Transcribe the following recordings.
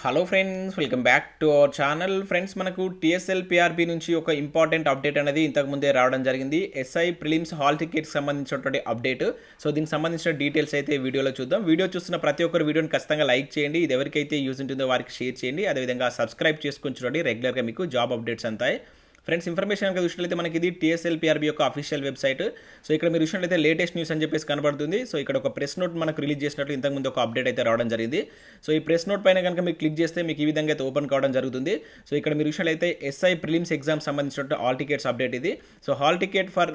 Hello friends, welcome back to our channel. Friends, మనకు TSLPRB నుంచి ఒక ఇంపార్టెంట్ అప్డేట్ అనేది ఇంతకుముందే రావడం జరిగింది. ఎస్ఐ ప్రిలిమ్స్ హాల్ టికెట్కి సంబంధించినటువంటి అప్డేట్. సో దీనికి సంబంధించిన డీటెయిల్స్ అయితే వీడియోలో చూద్దాం. వీడియో చూస్తున్న ప్రతి ఒక్కరు వీడియోని ఖచ్చితంగా లైక్ చేయండి. ఇది ఎవరికైతే యూజ్ ఉంటుందో వారికి షేర్ చేయండి. అదేవిధంగా సబ్స్క్రైబ్ చేసుకొని చూడండి. రెగ్యులర్గా మీకు జాబ్ అప్డేట్స్ అంతాయి. ఫ్రెండ్స్, ఇన్ఫర్మేషన్ కనుక చూసినట్లయితే మనకి ఇది టీఎస్ఎల్పిఆర్బి యొక్క అఫీషియల్ వెబ్సైట్. సో ఇక్కడ మీరు చూసినట్లయితే లేటెస్ట్ న్యూస్ అని చెప్పేసి కనబడుతుంది. సో ఇక్కడ ఒక ప్రెస్ నోట్ మనకు రిలీజ్ చేసినట్లు ఇంతకుముందు ఒక అప్డేట్ అయితే రావడం జరిగింది. సో ఈ ప్రెస్ నోట్ పైన కనుక మీరు క్లిక్ చేస్తే మీకు ఈ విధంగా అయితే ఓపెన్ కావడం జరుగుతుంది. సో ఇక్కడ మీరు చూసినట్లయితే ఎస్ఐ ప్రిలిమ్స్ ఎగ్జామ్ సంబంధించిన హాల్ టికెట్స్ అప్డేట్ ఇది. So hall ticket for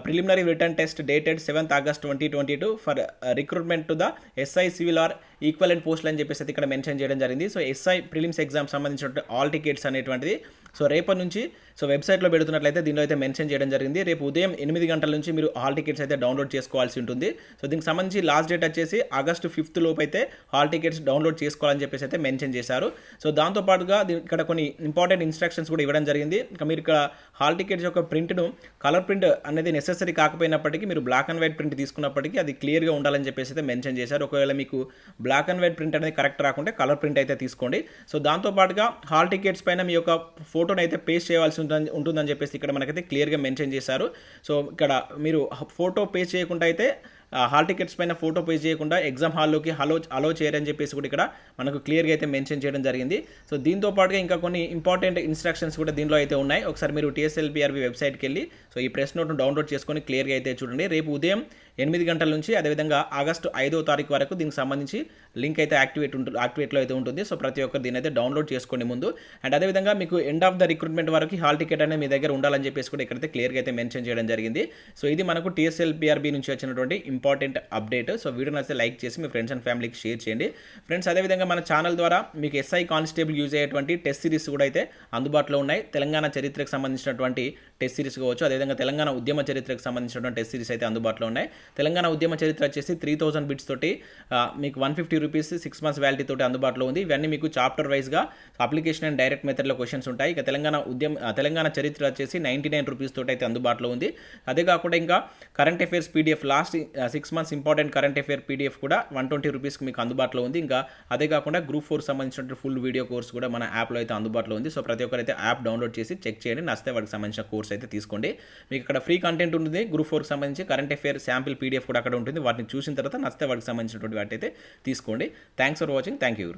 preliminary return test dated 7th August 2022 for recruitment to the SI civil or equivalent పోస్టులు అని చెప్పేసి ఇక్కడ మెన్షన్ చేయడం జరిగింది. సో ఎస్ఐ ప్రిలిమ్స్ ఎగ్జామ్ సంబంధించిన హాల్ టికెట్స్ అనేటువంటిది సో రేపటి నుంచి సో వెబ్సైట్లో పెడుతున్నట్లయితే దీనిలో అయితే మెన్షన్ చేయడం జరిగింది. రేపు ఉదయం 8 గంటల నుంచి మీరు హాల్ టికెట్స్ అయితే డౌన్లోడ్ చేసుకోవాల్సి ఉంటుంది. సో దీనికి సంబంధించి లాస్ట్ డేట్ వచ్చేసి August 5th లోపు అయితే హాల్ టికెట్స్ డౌన్లోడ్ చేసుకోవాలని చెప్పేసి అయితే మెన్షన్ చేశారు. సో దాంతోపాటుగా ఇక్కడ కొన్ని ఇంపార్టెంట్ ఇన్స్ట్రక్షన్స్ కూడా ఇవ్వడం జరిగింది. ఇంకా మీరు ఇక్కడ హాల్ టికెట్స్ యొక్క ప్రింట్ను కలర్ ప్రింట్ అనేది నెసెసరీ కాకపోయినప్పటికీ మీరు బ్లాక్ అండ్ వైట్ ప్రింట్ తీసుకున్నప్పటికీ అది క్లియర్గా ఉండాలని చెప్పేసి అయితే మెన్షన్ చేశారు. ఒకవేళ మీకు బ్లాక్ అండ్ వైట్ ప్రింట్ అనేది కరెక్ట్ రాకుంటే కలర్ ప్రింట్ అయితే తీసుకోండి. సో దాంతోపాటుగా హాల్ టికెట్స్ పైన మీ యొక్క ఫోటోని అయితే పేస్ట్ చేయాల్సి ఉంటుందని చెప్పేసి ఇక్కడ మనకైతే క్లియర్గా మెన్షన్ చేశారు. సో ఇక్కడ మీరు ఫోటో పేస్ట్ చేయకుండా అయితే హాల్ టికెట్స్ పైన ఫోటో పేజ్ చేయకుండా ఎగ్జామ్ హాల్లోకి అలో చేయరని చెప్పేసి కూడా ఇక్కడ మనకు క్లియర్గా అయితే మెన్షన్ చేయడం జరిగింది. సో దీంతో పాటుగా ఇంకా కొన్ని ఇంపార్టెంట్ ఇన్స్ట్రక్షన్స్ కూడా దీనిలో అయితే ఉన్నాయి. ఒకసారి మీరు టీఎస్ఎల్పిఆర్బి వెబ్సైట్కి వెళ్ళి సో ఈ ప్రెస్ నోట్ను డౌన్లోడ్ చేసుకొని క్లియర్గా అయితే చూడండి. రేపు ఉదయం 8 గంటల నుంచి అదేవిధంగా August 5వ తారీఖు వరకు దీనికి సంబంధించి లింక్ అయితే యాక్టివేట్లో అయితే ఉంటుంది. సో ప్రతి ఒక్కరు దీని అయితే డౌన్లోడ్ చేసుకోండి ముందు. అండ్ అదేవిధంగా మీకు ఎండ్ ఆఫ్ ద రిక్రూట్మెంట్ వరకు హాల్ టికెట్ అనేది మీ దగ్గర ఉండాలని చెప్పేసి కూడా ఇక్కడైతే క్లియర్గా అయితే మెన్షన్ చేయడం జరిగింది. సో ఇది మనకు టీఎస్ఎల్పిఆర్బి నుంచి వచ్చినటువంటి ఇంపార్టెంట్ అప్డేట్. సో వీడియోని అయితే లైక్ చేసి మీ ఫ్రెండ్స్ అండ్ ఫ్యామిలీకి షేర్ చేయండి. ఫ్రెండ్స్, అదేవిధంగా మన ఛానల్ ద్వారా మీకు ఎస్ఐ కానిస్టేబుల్ యూజ్ అయ్యేటువంటి టెస్ట్ సిరీస్ కూడా అయితే అందుబాటులో ఉన్నాయి. తెలంగాణ చరిత్రకు సంబంధించినటువంటి టెస్ట్ సిరీస్ కావచ్చు, అదేవిధంగా తెలంగాణ ఉద్యమ చరిత్రకు సంబంధించినటువంటి టెస్ట్ సిరీస్ అయితే అందుబాటులో ఉన్నాయి. తెలంగాణ ఉద్యమ చరిత్ర వచ్చేసి 3000 బిట్స్ తోటి మీకు 150 రూపీస్ 6 months వ్యాలిటీ తోటి అందుబాటులో ఉంది. ఇవన్నీ మీకు చాప్టర్ వైజ్గా అప్లికేషన్ అండ్ డైరెక్ట్ మెథడ్లో క్వశ్చన్స్ ఉంటాయి. ఇక తెలంగాణ చరిత్ర వచ్చేసి 99 రూపీస్ తోటి అయితే అందుబాటులో ఉంది. అదే కాకుండా ఇంకా current affairs PDF last 6 months important current affair PDF కూడా 120 రూపీస్కి మీకు అందుబాటులో ఉంది. ఇంకా అదే కాకుండా గ్రూప్ 4 సంబంధించిన ఫుల్ వీడియో కోర్స్ కూడా మన యాప్లో అయితే అందుబాటులో ఉంది. సో ప్రతి ఒక్కరైతే యాప్ డౌన్లోడ్ చేసి చెక్ చేయండి. నచ్చితే వాటికి సంబంధించిన కోర్స్ అయితే తీసుకోండి. మీకు ఇక్కడ ఫ్రీ కంటెంట్ ఉంటుంది. గ్రూప్ 4కి సంబంధించి కరెంట్ అఫైర్ శాంపిల్ పీడిఎఫ్ కూడా అక్కడ ఉంటుంది. వాటిని చూసిన తర్వాత నచ్చితే వాటికి సంబంధించినటువంటి వాటి అయితే తీసుకోండి. Thanks for watching. Thank you.